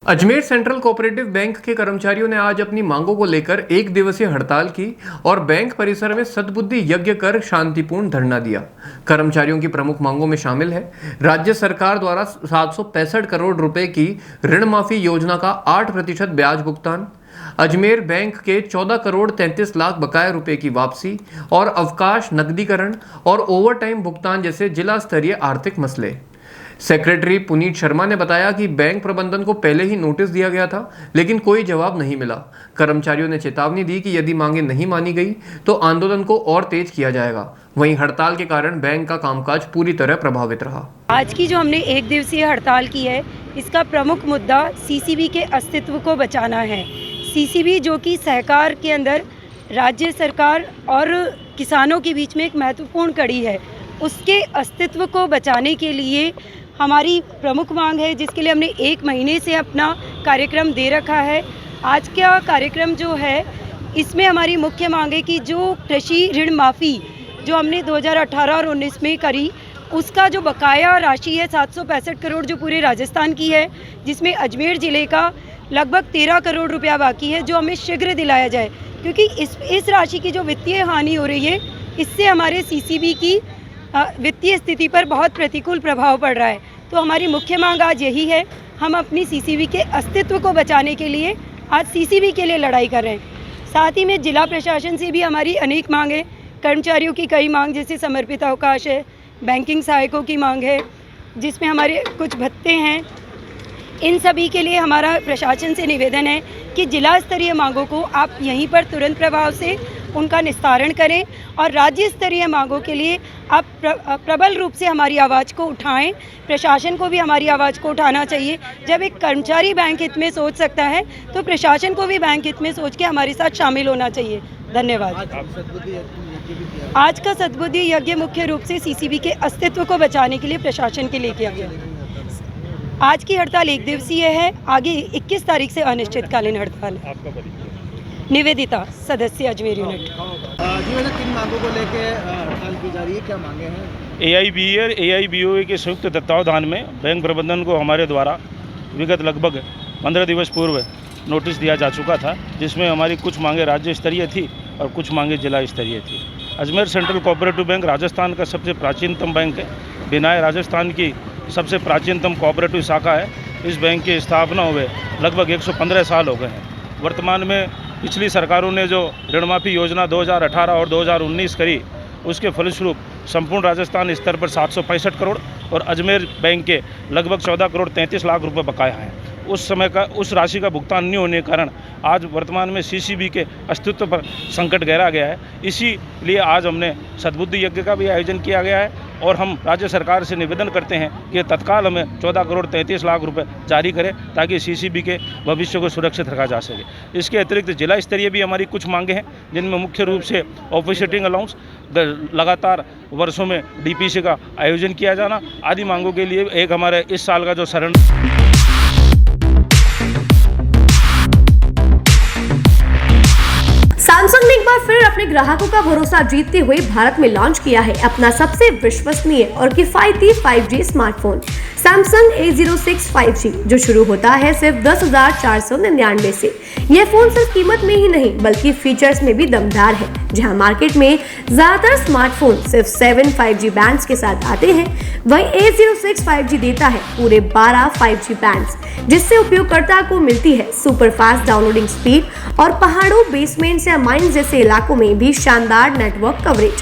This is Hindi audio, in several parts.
अजमेर सेंट्रल कोऑपरेटिव बैंक के कर्मचारियों ने आज अपनी मांगों को लेकर एक दिवसीय हड़ताल की और बैंक परिसर में सद्बुद्धि यज्ञ कर शांतिपूर्ण धरना दिया। कर्मचारियों की प्रमुख मांगों में शामिल है राज्य सरकार द्वारा 765 करोड़ रुपए की ऋण माफी योजना का 8% ब्याज भुगतान, अजमेर बैंक के 14 करोड़ 33 लाख बकाया रुपए की वापसी और अवकाश नकदीकरण और ओवरटाइम भुगतान जैसे जिला स्तरीय आर्थिक मसले। सेक्रेटरी पुनीत शर्मा ने बताया कि बैंक प्रबंधन को पहले ही नोटिस दिया गया था, लेकिन कोई जवाब नहीं मिला। कर्मचारियों ने चेतावनी दी कि यदि मांगे नहीं मानी गई तो आंदोलन को और तेज किया जाएगा। वहीं हड़ताल के कारण बैंक का कामकाज पूरी तरह प्रभावित रहा। आज की जो हमने एक दिवसीय हड़ताल की है, इसका प्रमुख मुद्दा सीसीबी के अस्तित्व को बचाना है। सीसीबी जो कि सहकार के अंदर राज्य सरकार और किसानों के बीच में एक महत्वपूर्ण कड़ी है, उसके अस्तित्व को बचाने के लिए हमारी प्रमुख मांग है, जिसके लिए हमने 1 महीने से अपना कार्यक्रम दे रखा है। आज का कार्यक्रम जो है, इसमें हमारी मुख्य मांग है कि जो कृषि ऋण माफ़ी जो हमने 2018 और 19 में करी, उसका जो बकाया राशि है 765 करोड़ जो पूरे राजस्थान की है, जिसमें अजमेर ज़िले का लगभग 13 करोड़ रुपया बाकी है, जो हमें शीघ्र दिलाया जाए, क्योंकि इस राशि की जो वित्तीय हानि हो रही है, इससे हमारे सीसीबी की वित्तीय स्थिति पर बहुत प्रतिकूल प्रभाव पड़ रहा है। तो हमारी मुख्य मांग आज यही है, हम अपनी सीसीबी के अस्तित्व को बचाने के लिए आज सीसीबी के लिए लड़ाई कर रहे हैं। साथ ही में जिला प्रशासन से भी हमारी अनेक मांग है। कर्मचारियों की कई मांग, जैसे समर्पित अवकाश है, बैंकिंग सहायकों की मांग है, जिसमें हमारे कुछ भत्ते हैं। इन सभी के लिए हमारा प्रशासन से निवेदन है कि जिला स्तरीय मांगों को आप यहीं पर तुरंत प्रभाव से उनका निस्तारण करें और राज्य स्तरीय मांगों के लिए आप प्रबल रूप से हमारी आवाज़ को उठाएं। प्रशासन को भी हमारी आवाज़ को उठाना चाहिए। जब एक कर्मचारी बैंक हित में सोच सकता है, तो प्रशासन को भी बैंक हित में सोच के हमारे साथ शामिल होना चाहिए। धन्यवाद। आज का सद्बुद्धि यज्ञ मुख्य रूप से सीसीबी के अस्तित्व को बचाने के लिए प्रशासन के लिए किया गया। आज की हड़ताल 1 दिवसीय है, आगे 21 तारीख से अनिश्चितकालीन हड़ताल है। निवेदिता, सदस्य अजमेर यूनिट। जी मैंने 3 मांगों को लेके हड़ताल की जा रही है, क्या मांगे हैं? एआईबी और एआईबीओए के संयुक्त तत्वावधान में बैंक प्रबंधन को हमारे द्वारा विगत लगभग 15 दिवस पूर्व नोटिस दिया जा चुका था, जिसमें हमारी कुछ मांगे राज्य स्तरीय थी और कुछ मांगे जिला स्तरीय थी। Ajmer central cooperative bank Rajasthan का सबसे प्राचीनतम बैंक है। बिनाए राजस्थान की सबसे प्राचीनतम कोऑपरेटिव शाखा है। इस बैंक की स्थापना हुए लगभग 115 साल हो गए हैं। वर्तमान में पिछली सरकारों ने जो ऋण माफी योजना 2018 और 2019 करी, उसके फलस्वरूप संपूर्ण राजस्थान स्तर पर 765 करोड़ और अजमेर बैंक के लगभग 14 करोड़ 33 लाख रुपए बकाया है। उस समय का उस राशि का भुगतान नहीं होने के कारण आज वर्तमान में सीसीबी के अस्तित्व पर संकट गहरा गया है। इसीलिए आज हमने सद्बुद्धि यज्ञ का भी आयोजन किया गया है और हम राज्य सरकार से निवेदन करते हैं कि तत्काल हमें 14 करोड़ 33 लाख रुपए जारी करें, ताकि सीसीबी के भविष्य को सुरक्षित रखा जा सके। इसके अतिरिक्त जिला स्तरीय भी हमारी कुछ मांगे हैं, जिनमें मुख्य रूप से ऑफिशिएटिंग अलाउंस, लगातार वर्षों में डीपीसी का आयोजन किया जाना आदि मांगों के लिए एक हमारे इस साल का जो सैमसंग ने एक बार फिर अपने ग्राहकों का भरोसा जीतते हुए भारत में लॉन्च किया है अपना सबसे विश्वसनीय और किफायती 5G smartphone Samsung A06 5G, जो शुरू होता है सिर्फ 10,499 से। यह फोन सिर्फ कीमत में ही नहीं बल्कि फीचर्स में भी दमदार है। जहां मार्केट में ज्यादातर स्मार्टफोन सिर्फ 7 5G बैंड्स के साथ आते हैं, वहीं A06 5G देता है पूरे 12 5G बैंड्स, जिससे उपयोगकर्ता को मिलती है सुपर फास्ट डाउनलोडिंग स्पीड और पहाड़ों, बेसमेंट्स या माइंस जैसे इलाकों में भी शानदार नेटवर्क कवरेज।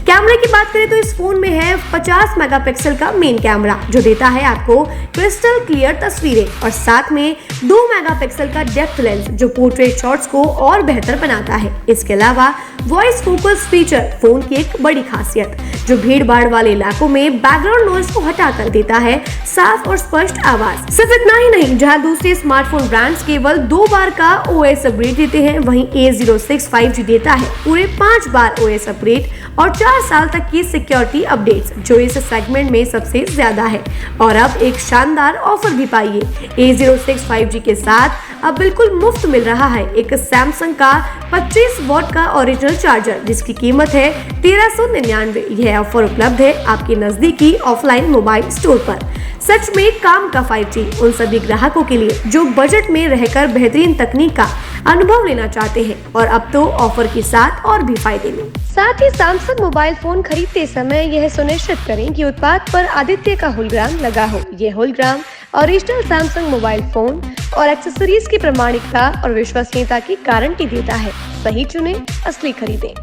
कैमरे की बात करें तो इस फोन में है 50 मेगापिक्सल का मेन कैमरा, जो देता है आपको क्रिस्टल क्लियर तस्वीरें, और साथ में 2 मेगापिक्सल का डेप्थ लेंस, जो पोर्ट्रेट शॉट्स को और बेहतर बनाता है। इसके अलावा वॉइस फोकस फीचर फोन की एक बड़ी खासियत, जो भीड़ भाड़ वाले इलाकों में बैकग्राउंड नॉइज को हटाकर देता है साफ और स्पष्ट आवाज। सिर्फ इतना ही नहीं, जहां दूसरे स्मार्टफोन ब्रांड्स केवल 2 बार का OS अपग्रेड देते हैं, वहीं A06 5G देता है पूरे 5 बार OS अपग्रेड और 4 साल तक की सिक्योरिटी अपडेट्स, जो इस सेगमेंट में सबसे ज्यादा है। और अब एक शानदार ऑफर भी पाइए। A06 5G के साथ अब बिल्कुल मुफ्त मिल रहा है एक सैमसंग का 25 वॉट का ओरिजिनल चार्जर, जिसकी कीमत है 1399। यह ऑफर उपलब्ध है आपके नजदीकी ऑफलाइन मोबाइल स्टोर पर। सच में काम का 5G उन सभी ग्राहकों के लिए जो बजट में रहकर बेहतरीन तकनीक का अनुभव लेना चाहते हैं और अब तो ऑफर के साथ और भी फायदे में। साथ ही सैमसंग मोबाइल फोन खरीदते समय यह सुनिश्चित करें कि उत्पाद पर आदित्य का होलोग्राम लगा हो। ये hologram original Samsung mobile phone और एक्सेसरीज की प्रामाणिकता और विश्वसनीयता की गारंटी देता है। सही चुने, असली खरीदें।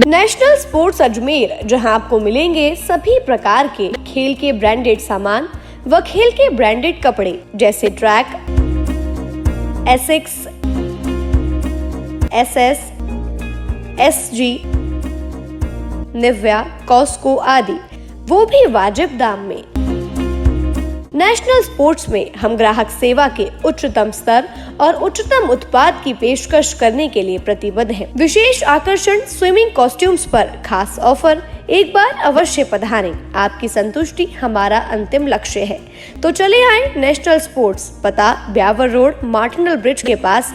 नेशनल स्पोर्ट्स अजमेर, जहां आपको मिलेंगे सभी प्रकार के खेल के ब्रांडेड सामान व खेल के ब्रांडेड कपड़े जैसे track, Asics, SS, SG, Nivia, Cosco आदि, वो भी वाजिब दाम में। नेशनल स्पोर्ट्स में हम ग्राहक सेवा के उच्चतम स्तर और उच्चतम उत्पाद की पेशकश करने के लिए प्रतिबद्ध हैं। विशेष आकर्षण स्विमिंग कॉस्ट्यूम्स पर खास ऑफर, एक बार अवश्य पधारें। आपकी संतुष्टि हमारा अंतिम लक्ष्य है। तो चले आए नेशनल स्पोर्ट्स, पता ब्यावर रोड, मार्टिनल ब्रिज के पास,